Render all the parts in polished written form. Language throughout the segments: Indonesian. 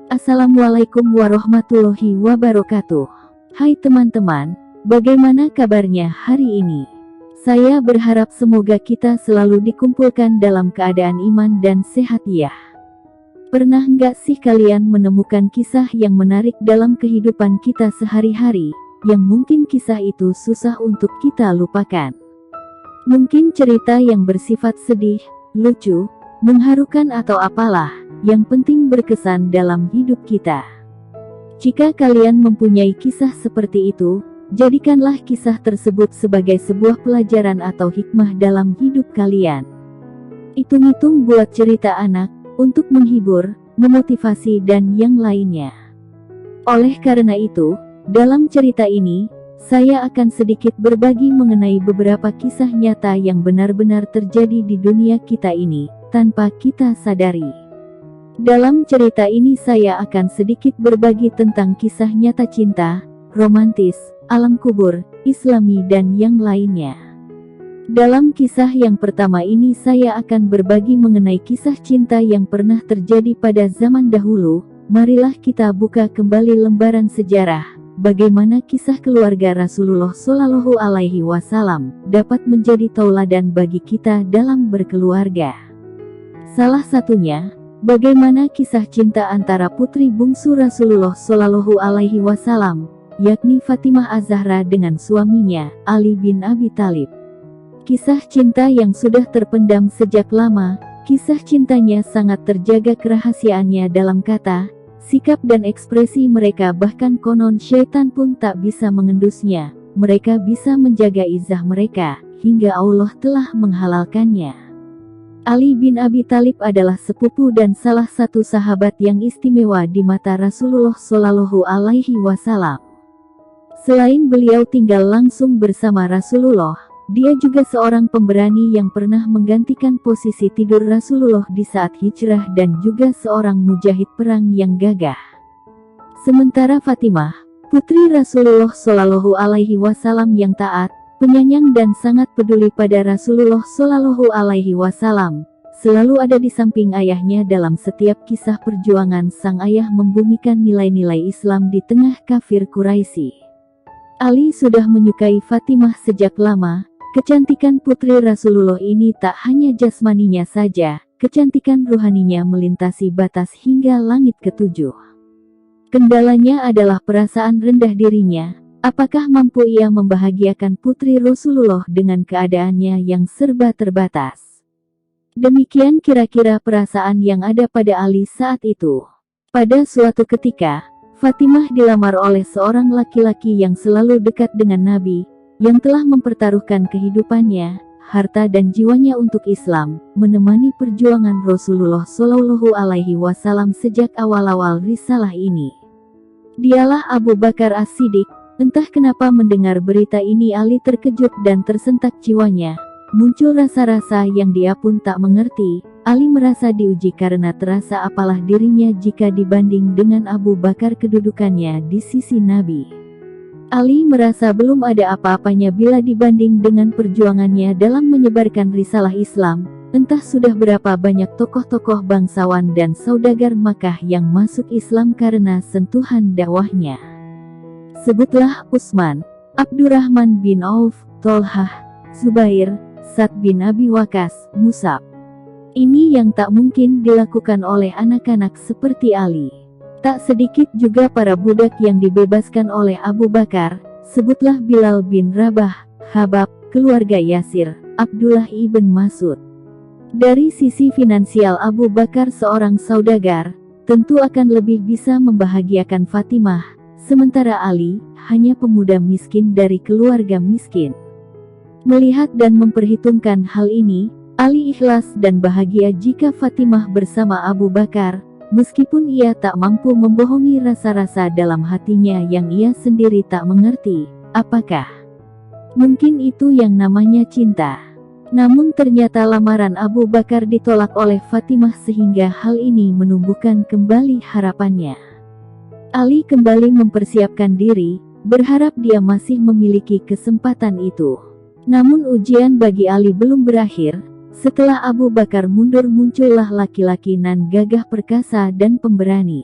Assalamualaikum warahmatullahi wabarakatuh. Hai teman-teman, bagaimana kabarnya hari ini? Saya berharap semoga kita selalu dikumpulkan dalam keadaan iman dan sehat ya. Pernah nggak sih kalian menemukan kisah yang menarik dalam kehidupan kita sehari-hari, yang mungkin kisah itu susah untuk kita lupakan? Mungkin cerita yang bersifat sedih, lucu, mengharukan atau apalah, yang penting berkesan dalam hidup kita. Jika kalian mempunyai kisah seperti itu, jadikanlah kisah tersebut sebagai sebuah pelajaran atau hikmah dalam hidup kalian. Hitung-hitung buat cerita anak, untuk menghibur, memotivasi dan yang lainnya. Oleh karena itu, dalam cerita ini, saya akan sedikit berbagi mengenai beberapa kisah nyata yang benar-benar terjadi di dunia kita ini, tanpa kita sadari. Dalam cerita ini saya akan sedikit berbagi tentang kisah nyata cinta, romantis, alam kubur, islami dan yang lainnya. Dalam kisah yang pertama ini saya akan berbagi mengenai kisah cinta yang pernah terjadi pada zaman dahulu. Marilah kita buka kembali lembaran sejarah, bagaimana kisah keluarga Rasulullah Shallallahu Alaihi Wasallam dapat menjadi tauladan bagi kita dalam berkeluarga. Salah satunya, bagaimana kisah cinta antara putri bungsu Rasulullah Shallallahu Alaihi Wasallam, yakni Fatimah Az-Zahra dengan suaminya, Ali bin Abi Thalib. Kisah cinta yang sudah terpendam sejak lama, kisah cintanya sangat terjaga kerahasiaannya dalam kata, sikap dan ekspresi mereka, bahkan konon syaitan pun tak bisa mengendusnya. Mereka bisa menjaga izzah mereka, hingga Allah telah menghalalkannya. Ali bin Abi Thalib adalah sepupu dan salah satu sahabat yang istimewa di mata Rasulullah Shallallahu Alaihi Wasallam. Selain beliau tinggal langsung bersama Rasulullah, dia juga seorang pemberani yang pernah menggantikan posisi tidur Rasulullah di saat hijrah dan juga seorang mujahid perang yang gagah. Sementara Fatimah, putri Rasulullah Shallallahu Alaihi Wasallam yang taat, penyayang dan sangat peduli pada Rasulullah Shallallahu Alaihi Wasallam, selalu ada di samping ayahnya dalam setiap kisah perjuangan sang ayah membumikan nilai-nilai Islam di tengah kafir Quraisy. Ali sudah menyukai Fatimah sejak lama. Kecantikan putri Rasulullah ini tak hanya jasmaninya saja, kecantikan ruhaninya melintasi batas hingga langit ketujuh. Kendalanya adalah perasaan rendah dirinya. Apakah mampu ia membahagiakan putri Rasulullah dengan keadaannya yang serba terbatas? Demikian kira-kira perasaan yang ada pada Ali saat itu. Pada suatu ketika, Fatimah dilamar oleh seorang laki-laki yang selalu dekat dengan Nabi, yang telah mempertaruhkan kehidupannya, harta dan jiwanya untuk Islam, menemani perjuangan Rasulullah Shallallahu Alaihi Wasallam sejak awal-awal risalah ini. Dialah Abu Bakar As-Siddiq. Entah kenapa mendengar berita ini Ali terkejut dan tersentak jiwanya. Muncul rasa-rasa yang dia pun tak mengerti. Ali merasa diuji karena terasa apalah dirinya jika dibanding dengan Abu Bakar kedudukannya di sisi Nabi. Ali merasa belum ada apa-apanya bila dibanding dengan perjuangannya dalam menyebarkan risalah Islam. Entah sudah berapa banyak tokoh-tokoh bangsawan dan saudagar Makkah yang masuk Islam karena sentuhan dakwahnya. Sebutlah Utsman, Abdurrahman bin Auf, Tolhah, Zubair, Sa'd bin Abi Waqqas, Mus'ab. Ini yang tak mungkin dilakukan oleh anak-anak seperti Ali. Tak sedikit juga para budak yang dibebaskan oleh Abu Bakar. Sebutlah Bilal bin Rabah, Habab, keluarga Yasir, Abdullah ibn Mas'ud. Dari sisi finansial Abu Bakar seorang saudagar, tentu akan lebih bisa membahagiakan Fatimah. Sementara Ali, hanya pemuda miskin dari keluarga miskin. Melihat dan memperhitungkan hal ini, Ali ikhlas dan bahagia jika Fatimah bersama Abu Bakar, meskipun ia tak mampu membohongi rasa-rasa dalam hatinya yang ia sendiri tak mengerti. Apakah mungkin itu yang namanya cinta? Namun ternyata lamaran Abu Bakar ditolak oleh Fatimah sehingga hal ini menumbuhkan kembali harapannya. Ali kembali mempersiapkan diri, berharap dia masih memiliki kesempatan itu. Namun ujian bagi Ali belum berakhir. Setelah Abu Bakar mundur muncullah laki-laki nan gagah perkasa dan pemberani.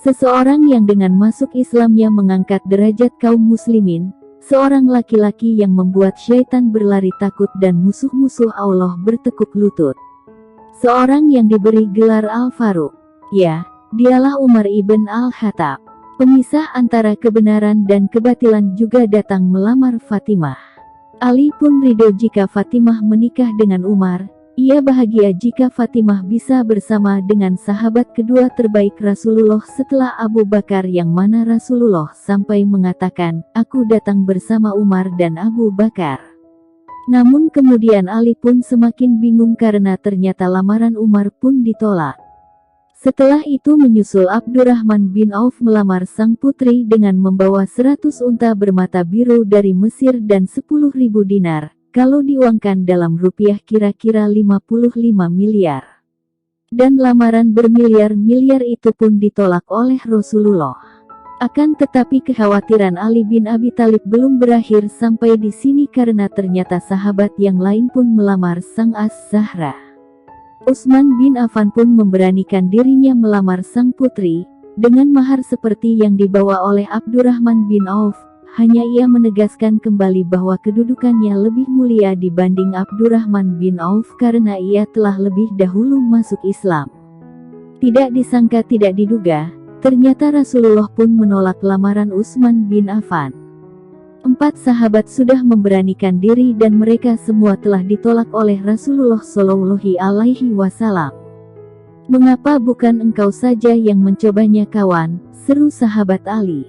Seseorang yang dengan masuk Islamnya mengangkat derajat kaum muslimin, seorang laki-laki yang membuat syaitan berlari takut dan musuh-musuh Allah bertekuk lutut. Seorang yang diberi gelar Al-Faruq. Ya, dialah Umar ibn Al-Khattab. Pemisah antara kebenaran dan kebatilan juga datang melamar Fatimah. Ali pun ridho jika Fatimah menikah dengan Umar. Ia bahagia jika Fatimah bisa bersama dengan sahabat kedua terbaik Rasulullah setelah Abu Bakar, yang mana Rasulullah sampai mengatakan, "Aku datang bersama Umar dan Abu Bakar." Namun kemudian Ali pun semakin bingung karena ternyata lamaran Umar pun ditolak. Setelah itu menyusul Abdurrahman bin Auf melamar sang putri dengan membawa 100 unta bermata biru dari Mesir dan 10.000 dinar. Kalau diuangkan dalam rupiah kira-kira 55 miliar. Dan lamaran bermiliar-miliar itu pun ditolak oleh Rasulullah. Akan tetapi kekhawatiran Ali bin Abi Thalib belum berakhir sampai di sini karena ternyata sahabat yang lain pun melamar sang As-Zahra. Utsman bin Affan pun memberanikan dirinya melamar sang putri, dengan mahar seperti yang dibawa oleh Abdurrahman bin Auf. Hanya ia menegaskan kembali bahwa kedudukannya lebih mulia dibanding Abdurrahman bin Auf karena ia telah lebih dahulu masuk Islam. Tidak disangka tidak diduga, ternyata Rasulullah pun menolak lamaran Utsman bin Affan. 4 sahabat sudah memberanikan diri dan mereka semua telah ditolak oleh Rasulullah Shallallahu Alaihi Wasallam. "Mengapa bukan engkau saja yang mencobanya, kawan?" seru sahabat Ali.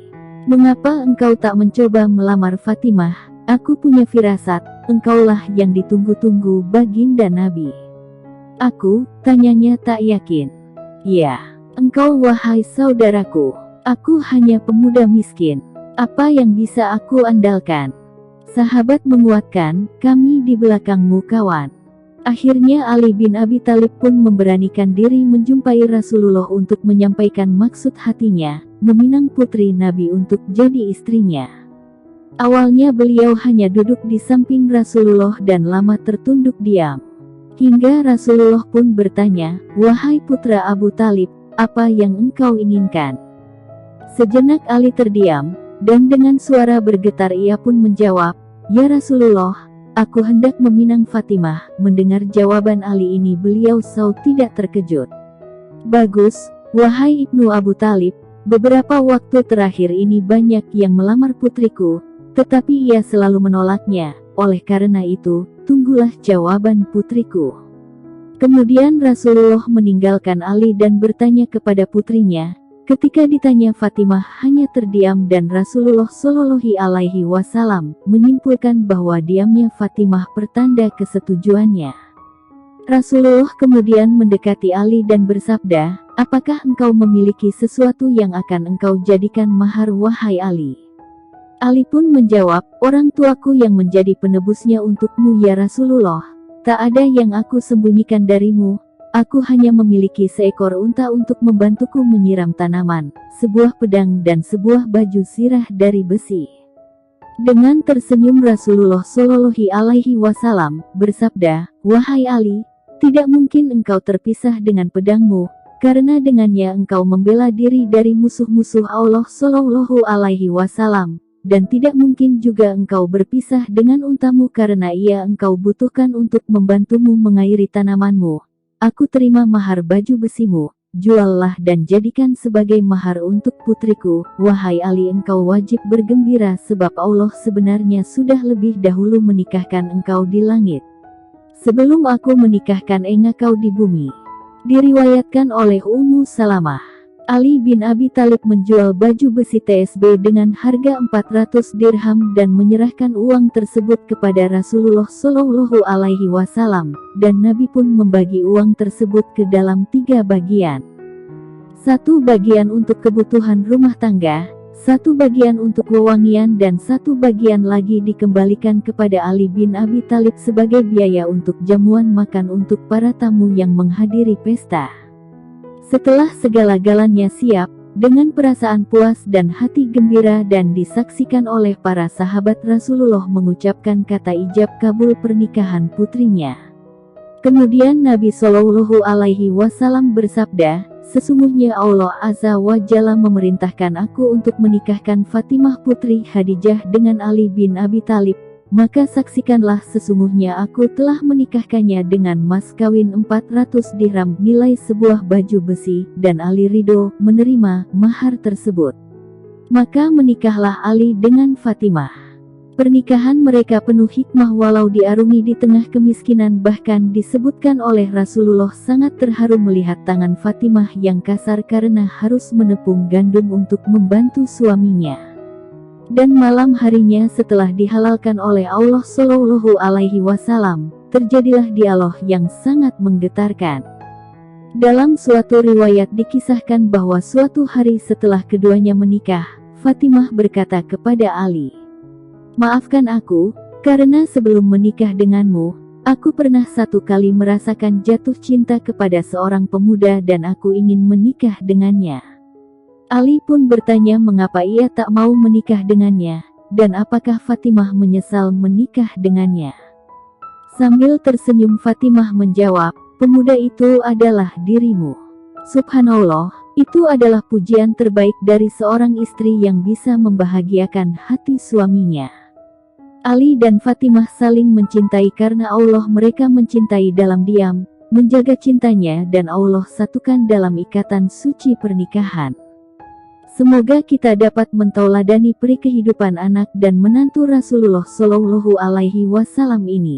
"Mengapa engkau tak mencoba melamar Fatimah? Aku punya firasat, engkaulah yang ditunggu-tunggu baginda Nabi." "Aku?" tanyanya tak yakin. "Ya, engkau wahai saudaraku. Aku hanya pemuda miskin. Apa yang bisa aku andalkan?" Sahabat menguatkan, "Kami di belakangmu, kawan." Akhirnya Ali bin Abi Thalib pun memberanikan diri menjumpai Rasulullah untuk menyampaikan maksud hatinya, meminang putri Nabi untuk jadi istrinya. Awalnya beliau hanya duduk di samping Rasulullah dan lama tertunduk diam. Hingga Rasulullah pun bertanya, "Wahai putra Abu Thalib, apa yang engkau inginkan?" Sejenak Ali terdiam, dan dengan suara bergetar ia pun menjawab, "Ya Rasulullah, aku hendak meminang Fatimah." Mendengar jawaban Ali ini beliau tidak terkejut. "Bagus, wahai Ibnu Abu Thalib. Beberapa waktu terakhir ini banyak yang melamar putriku, tetapi ia selalu menolaknya. Oleh karena itu, tunggulah jawaban putriku." Kemudian Rasulullah meninggalkan Ali dan bertanya kepada putrinya. Ketika ditanya, Fatimah hanya terdiam dan Rasulullah Shallallahu Alaihi Wasallam menyimpulkan bahwa diamnya Fatimah pertanda kesetujuannya. Rasulullah kemudian mendekati Ali dan bersabda, "Apakah engkau memiliki sesuatu yang akan engkau jadikan mahar, wahai Ali?" Ali pun menjawab, "Orang tuaku yang menjadi penebusnya untukmu, ya Rasulullah. Tak ada yang aku sembunyikan darimu. Aku hanya memiliki seekor unta untuk membantuku menyiram tanaman, sebuah pedang dan sebuah baju sirah dari besi." Dengan tersenyum Rasulullah Shallallahu Alaihi Wasallam bersabda, "Wahai Ali, tidak mungkin engkau terpisah dengan pedangmu, karena dengannya engkau membela diri dari musuh-musuh Allah Shallallahu Alaihi Wasallam, dan tidak mungkin juga engkau berpisah dengan untamu karena ia engkau butuhkan untuk membantumu mengairi tanamanmu. Aku terima mahar baju besimu, juallah dan jadikan sebagai mahar untuk putriku. Wahai Ali, engkau wajib bergembira sebab Allah sebenarnya sudah lebih dahulu menikahkan engkau di langit, sebelum aku menikahkan engkau di bumi." Diriwayatkan oleh Ummu Salamah. Ali bin Abi Thalib menjual baju besi TSB dengan harga 400 dirham dan menyerahkan uang tersebut kepada Rasulullah Shallallahu Alaihi Wasallam, dan Nabi pun membagi uang tersebut ke dalam 3 bagian. 1 bagian untuk kebutuhan rumah tangga, 1 bagian untuk wewangian dan 1 bagian lagi dikembalikan kepada Ali bin Abi Thalib sebagai biaya untuk jamuan makan untuk para tamu yang menghadiri pesta. Setelah segala-galanya siap, dengan perasaan puas dan hati gembira dan disaksikan oleh para sahabat, Rasulullah mengucapkan kata ijab kabul pernikahan putrinya. Kemudian Nabi Shallallahu Alaihi Wasallam bersabda, sesungguhnya Allah Azza wa Jalla memerintahkan aku untuk menikahkan Fatimah putri Khadijah dengan Ali bin Abi Thalib. Maka saksikanlah sesungguhnya aku telah menikahkannya dengan mas kawin 400 dirham nilai sebuah baju besi, dan Ali ridho menerima mahar tersebut. Maka menikahlah Ali dengan Fatimah. Pernikahan mereka penuh hikmah walau diarungi di tengah kemiskinan, bahkan disebutkan oleh Rasulullah sangat terharu melihat tangan Fatimah yang kasar karena harus menepung gandum untuk membantu suaminya. Dan malam harinya setelah dihalalkan oleh Allah Shallallahu Alaihi Wasallam, terjadilah dialog yang sangat menggetarkan. Dalam suatu riwayat dikisahkan bahwa suatu hari setelah keduanya menikah, Fatimah berkata kepada Ali, "Maafkan aku, karena sebelum menikah denganmu, aku pernah satu kali merasakan jatuh cinta kepada seorang pemuda dan aku ingin menikah dengannya." Ali pun bertanya mengapa ia tak mau menikah dengannya, dan apakah Fatimah menyesal menikah dengannya. Sambil tersenyum Fatimah menjawab, "Pemuda itu adalah dirimu." Subhanallah, itu adalah pujian terbaik dari seorang istri yang bisa membahagiakan hati suaminya. Ali dan Fatimah saling mencintai karena Allah, mereka mencintai dalam diam, menjaga cintanya dan Allah satukan dalam ikatan suci pernikahan. Semoga kita dapat mentauladani peri kehidupan anak dan menantu Rasulullah Shallallahu Alaihi Wasallam ini.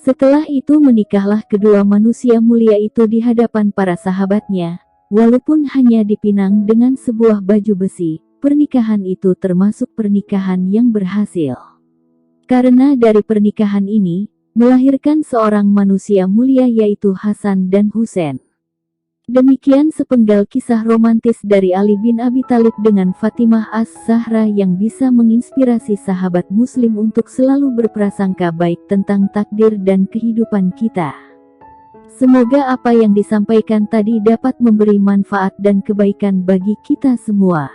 Setelah itu menikahlah kedua manusia mulia itu di hadapan para sahabatnya, walaupun hanya dipinang dengan sebuah baju besi. Pernikahan itu termasuk pernikahan yang berhasil. Karena dari pernikahan ini, melahirkan seorang manusia mulia yaitu Hasan dan Husain. Demikian sepenggal kisah romantis dari Ali bin Abi Thalib dengan Fatimah As-Zahra yang bisa menginspirasi sahabat muslim untuk selalu berprasangka baik tentang takdir dan kehidupan kita. Semoga apa yang disampaikan tadi dapat memberi manfaat dan kebaikan bagi kita semua.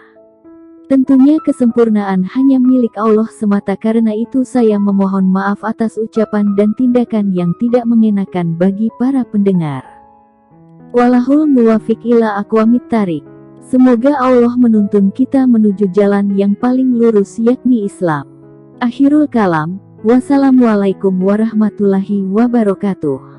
Tentunya kesempurnaan hanya milik Allah semata, karena itu saya memohon maaf atas ucapan dan tindakan yang tidak mengenakan bagi para pendengar. Walahul muwafiq ila aqwamit thariq. Semoga Allah menuntun kita menuju jalan yang paling lurus yakni Islam. Akhirul kalam, wassalamualaikum warahmatullahi wabarakatuh.